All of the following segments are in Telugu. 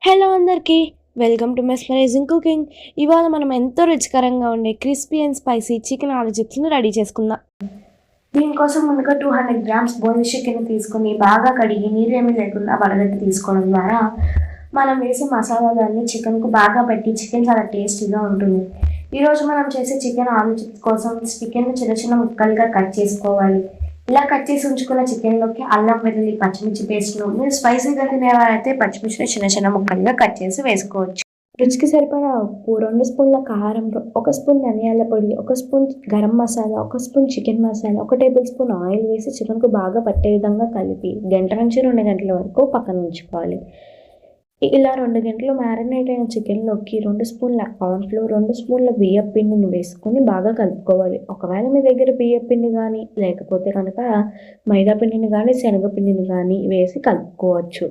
హలో అందరికీ, వెల్కమ్ టు మెస్మరైజింగ్ కుకింగ్. ఇవాళ మనం ఎంతో రుచికరంగా ఉండే క్రిస్పీ అండ్ స్పైసీ చికెన్ ఆలు చిప్స్ని రెడీ చేసుకుందాం. దీనికోసం ముందుగా 200 గ్రామ్స్ బోన్లెస్ చికెన్ తీసుకుని బాగా కడిగి నీరేమీ లేకుండా వడగట్టి తీసుకోవడం ద్వారా మనం వేసే మసాలాలన్నీ చికెన్కు బాగా పట్టి చికెన్ చాలా టేస్టీగా ఉంటుంది. ఈరోజు మనం చేసే చికెన్ ఆలు చిప్స్ కోసం చికెన్ చిన్న చిన్న ముక్కలుగా కట్ చేసుకోవాలి. ఇలా కట్ చేసి ఉంచుకున్న చికెన్లోకి అల్లం వెల్లుల్లి పచ్చిమిర్చి పేస్ట్ను, మీరు స్పైసీగా తినేవారైతే పచ్చిమిర్చిని చిన్న చిన్న ముక్కలుగా కట్ చేసి వేసుకోవచ్చు. రుచికి సరిపడా ఉప్పు, 2 స్పూన్ల కారం, 1 స్పూన్ ధనియాల పొడి, 1 spoon garam masala, 1 spoon chicken masala, 1 table spoon oil వేసి చికెన్కు బాగా పట్టే విధంగా కలిపి 1 నుంచి 2 గంటల వరకు పక్కన ఉంచుకోవాలి. ఇలా 2 గంటలు మ్యారినేట్ అయిన చికెన్లోకి 2 స్పూన్ల కార్న్‌ఫ్లోర్, 2 స్పూన్ల బియ్యపు పిండిని వేసుకొని బాగా కలుపుకోవాలి. ఒకవేళ మీ దగ్గర బియ్యపు పిండి కానీ లేకపోతే కనుక మైదా పిండిని కానీ శనగపిండిని కానీ వేసి కలుపుకోవచ్చు.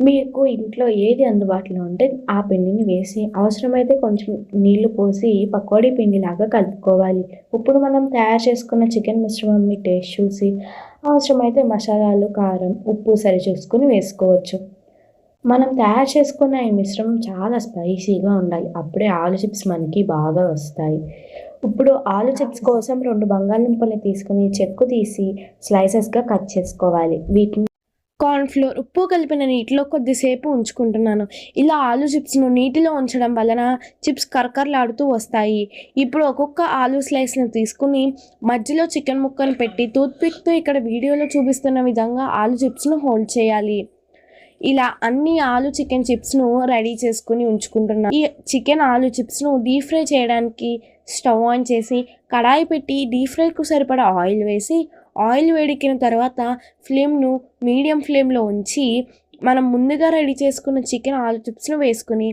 మీకు ఇంట్లో ఏది అందుబాటులో ఉంటే ఆ పిండిని వేసి అవసరమైతే కొంచెం నీళ్లు పోసి పకోడీ పిండిలాగా కలుపుకోవాలి. ఇప్పుడు మనం తయారు చేసుకున్న చికెన్ మిశ్రమంని టేస్ట్ చూసి అవసరమైతే మసాలాలు, కారం, ఉప్పు సరి చూసుకొని వేసుకోవచ్చు. మనం తయారు చేసుకున్న ఈ మిశ్రమం చాలా స్పైసీగా ఉండాలి. అప్పుడే ఆలు చిప్స్ మనకి బాగా వస్తాయి. ఇప్పుడు ఆలు చిప్స్ కోసం 2 బంగాళదుంపల్ని తీసుకొని చెక్కు తీసి స్లైసెస్‌గా కట్ చేసుకోవాలి. వీటిని కార్న్‌ఫ్లోర్, ఉప్పు కలిపిన నీటిలో కొద్దిసేపు ఉంచుకుంటున్నాను. ఇలా ఆలు చిప్స్‌ను నీటిలో ఉంచడం వలన చిప్స్ కరకరలాడుతూ వస్తాయి. ఇప్పుడు ఒక్కొక్క ఆలు స్లైస్‌ని తీసుకుని మధ్యలో చికెన్ ముక్కను పెట్టి టూత్‌పిక్‌తో ఇక్కడ వీడియోలో చూపిస్తున్న విధంగా ఆలు చిప్స్‌ను హోల్డ్ చేయాలి. ఇలా అన్ని ఆలు చికెన్ చిప్స్‌ను రెడీ చేసుకుని ఉంచుకుంటున్నాను. ఈ చికెన్ ఆలు చిప్స్‌ను డీప్ ఫ్రై చేయడానికి స్టవ్ ఆన్ చేసి కడాయి పెట్టి డీప్ ఫ్రైకు సరిపడా ఆయిల్ వేసి, ఆయిల్ వేడెక్కిన తర్వాత ఫ్లేమ్‌ను మీడియం ఫ్లేమ్‌లో ఉంచి మనం ముందుగా రెడీ చేసుకున్న చికెన్ ఆలు చిప్స్‌ను వేసుకుని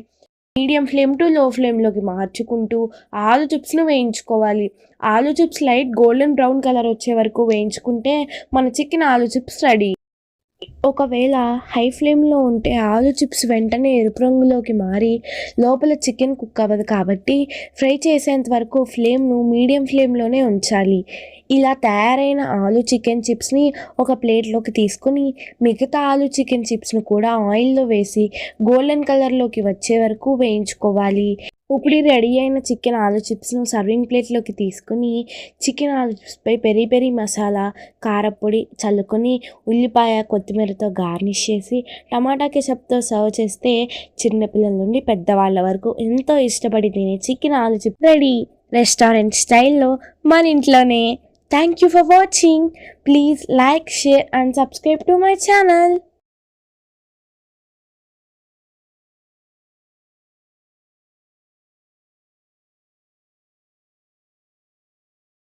మీడియం ఫ్లేమ్ టు లో ఫ్లేమ్‌లోకి మార్చుకుంటూ ఆలు చిప్స్‌ను వేయించుకోవాలి. ఆలు chips light golden brown colour వచ్చే వరకు వేయించుకుంటే మన చికెన్ ఆలు చిప్స్ రెడీ. ఒకవేళ హై ఫ్లేమ్‌లో ఉంటే ఆలు చిప్స్ వెంటనే ఎరుపు రంగులోకి మారి లోపల చికెన్ కుక్ అవ్వదు కాబట్టి ఫ్రై చేసేంత వరకు ఫ్లేమ్‌ను మీడియం ఫ్లేమ్‌లోనే ఉంచాలి. ఇలా తయారైన ఆలు చికెన్ చిప్స్‌ని ఒక ప్లేట్‌లోకి తీసుకొని మిగతా ఆలు చికెన్ చిప్స్‌ను కూడా ఆయిల్‌లో వేసి గోల్డెన్ కలర్‌లోకి వచ్చే వరకు వేయించుకోవాలి. ఇప్పుడు రెడీ అయిన చికెన్ ఆలు చిప్స్‌ను సర్వింగ్ ప్లేట్‌లోకి తీసుకొని చికెన్ ఆలు చిప్స్‌పై పెరి పెరి మసాలా, కారప్పొడి చల్లుకొని ఉల్లిపాయ, కొత్తిమీరతో గార్నిష్ చేసి టమాటా కెచప్‌తో సర్వ్ చేస్తే చిన్నపిల్లల నుండి పెద్దవాళ్ళ వరకు ఎంతో ఇష్టపడి తినే చికెన్ ఆలు చిప్స్ రెడీ. రెస్టారెంట్ స్టైల్‌లో మన ఇంట్లోనే. Thank you for watching. Please like, share and subscribe to my channel.